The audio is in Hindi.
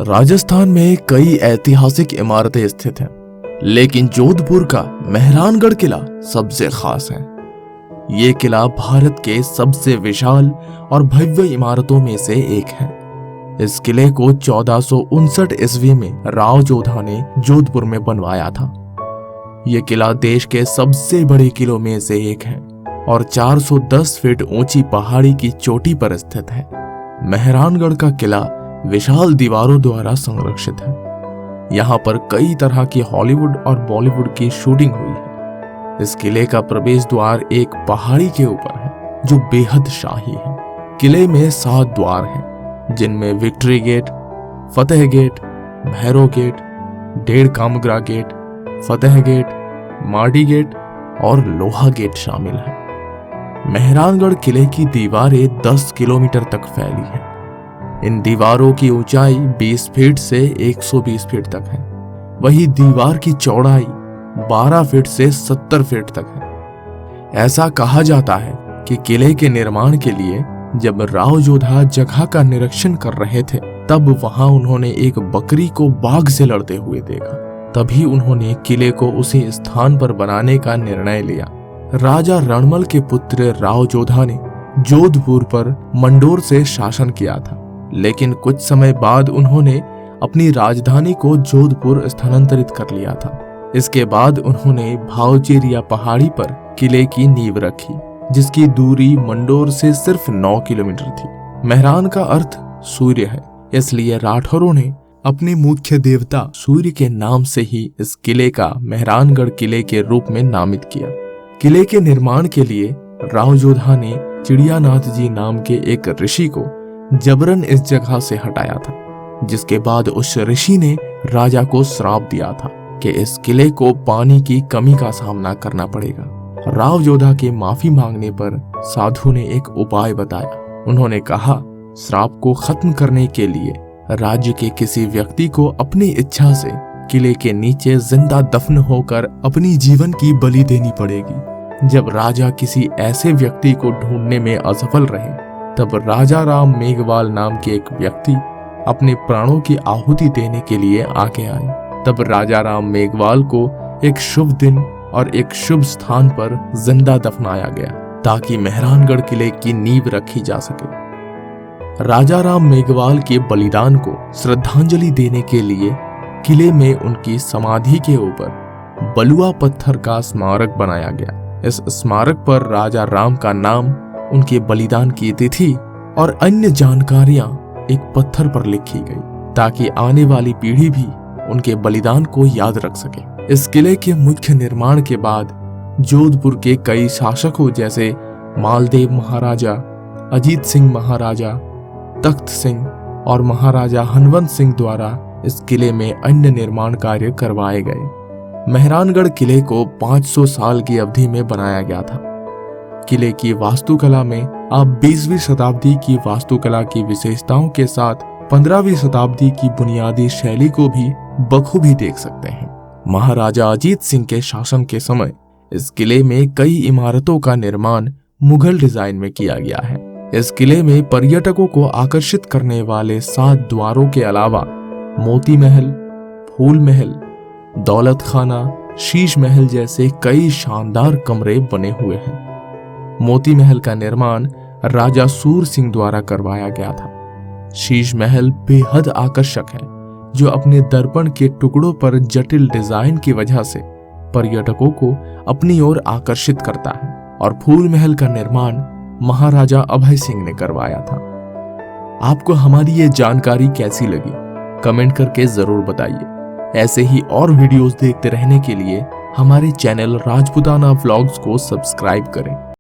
राजस्थान में कई ऐतिहासिक इमारतें स्थित हैं, लेकिन जोधपुर का मेहरानगढ़ किला सबसे खास है। ये किला भारत के सबसे विशाल और भव्य इमारतों में से एक है। इस किले को 1459 ईस्वी में राव जोधा ने जोधपुर में बनवाया था। ये किला देश के सबसे बड़े किलों में से एक है और 410 फीट ऊंची पहाड़ी की चोटी पर स्थित है। मेहरानगढ़ का किला विशाल दीवारों द्वारा संरक्षित है। यहाँ पर कई तरह की हॉलीवुड और बॉलीवुड की शूटिंग हुई है। इस किले का प्रवेश द्वार एक पहाड़ी के ऊपर है जो बेहद शाही है। किले में 7 द्वार हैं, जिनमें विक्ट्री गेट, फतेह गेट, भैरव गेट, डेढ़ कामगरा गेट, फतेह गेट, मार्डी गेट और लोहा गेट शामिल है। मेहरानगढ़ किले की दीवारें 10 किलोमीटर तक फैली हैं। इन दीवारों की ऊंचाई 20 फीट से 120 फीट तक है। वही दीवार की चौड़ाई 12 फीट से 70 फीट तक है। ऐसा कहा जाता है कि किले के निर्माण के लिए जब राव जोधा जगह का निरीक्षण कर रहे थे, तब वहां उन्होंने एक बकरी को बाघ से लड़ते हुए देखा। तभी उन्होंने किले को उसी स्थान पर बनाने का निर्णय लिया। राजा रणमल के पुत्र राव जोधा ने जोधपुर पर मंडोर से शासन किया था, लेकिन कुछ समय बाद उन्होंने अपनी राजधानी को जोधपुर स्थानांतरित कर लिया था। इसके बाद उन्होंने भावचेरिया पहाड़ी पर किले की नींव रखी, जिसकी दूरी मंडोर से सिर्फ 9 किलोमीटर थी। मेहरान का अर्थ सूर्य है, इसलिए राठौरों ने अपने मुख्य देवता सूर्य के नाम से ही इस किले का मेहरानगढ़ किले के रूप में नामित किया। किले के निर्माण के लिए राव जोधा ने चिड़ियानाथ जी नाम के एक ऋषि को जबरन इस जगह से हटाया था, जिसके बाद उस ऋषि ने राजा को श्राप दिया था कि इस किले को पानी की कमी का सामना करना पड़ेगा। राव जोधा के माफी मांगने पर साधु ने एक उपाय बताया। उन्होंने कहा, श्राप को खत्म करने के लिए राज्य के किसी व्यक्ति को अपनी इच्छा से किले के नीचे जिंदा दफन होकर अपनी जीवन की बलि देनी पड़ेगी। जब राजा किसी ऐसे व्यक्ति को ढूंढने में असफल रहे, तब राजा राम मेघवाल नाम के एक व्यक्ति अपने प्राणों की आहुति देने के लिए आगे आए। तब राजा राम मेघवाल को एक शुभ दिन और एक शुभ स्थान पर जिंदा दफनाया गया, ताकि मेहरानगढ़ किले की नींव रखी जा सके। राजा राम मेघवाल के बलिदान को श्रद्धांजलि देने के लिए किले में उनकी समाधि के ऊपर बलुआ पत्थर का स्मारक बनाया गया। इस स्मारक पर राजा राम का नाम, उनके बलिदान की तिथि और अन्य जानकारियां एक पत्थर पर लिखी गई, ताकि आने वाली पीढ़ी भी उनके बलिदान को याद रख सके। इस किले के मुख्य निर्माण के बाद जोधपुर के कई शासकों जैसे मालदेव महाराजा, अजीत सिंह महाराजा, तख्त सिंह और महाराजा हनवंत सिंह द्वारा इस किले में अन्य निर्माण कार्य करवाए गए। मेहरानगढ़ किले को 500 साल की अवधि में बनाया गया था। किले की वास्तुकला में आप 20वीं शताब्दी की वास्तुकला की विशेषताओं के साथ 15वीं शताब्दी की बुनियादी शैली को भी बखूबी देख सकते हैं। महाराजा अजीत सिंह के शासन के समय इस किले में कई इमारतों का निर्माण मुगल डिजाइन में किया गया है। इस किले में पर्यटकों को आकर्षित करने वाले 7 द्वारों के अलावा मोती महल, फूल महल, दौलत खाना, शीश महल जैसे कई शानदार कमरे बने हुए हैं। मोती महल का निर्माण राजा सूर सिंह द्वारा करवाया गया था। शीश महल बेहद आकर्षक है, जो अपने दर्पण के टुकड़ों पर जटिल डिजाइन की वजह से पर्यटकों को अपनी ओर आकर्षित करता है। और फूल महल का निर्माण महाराजा अभय सिंह ने करवाया था। आपको हमारी ये जानकारी कैसी लगी, कमेंट करके जरूर बताइए। ऐसे ही और वीडियोस देखते रहने के लिए हमारे चैनल राजपुताना व्लॉग्स को सब्सक्राइब करें।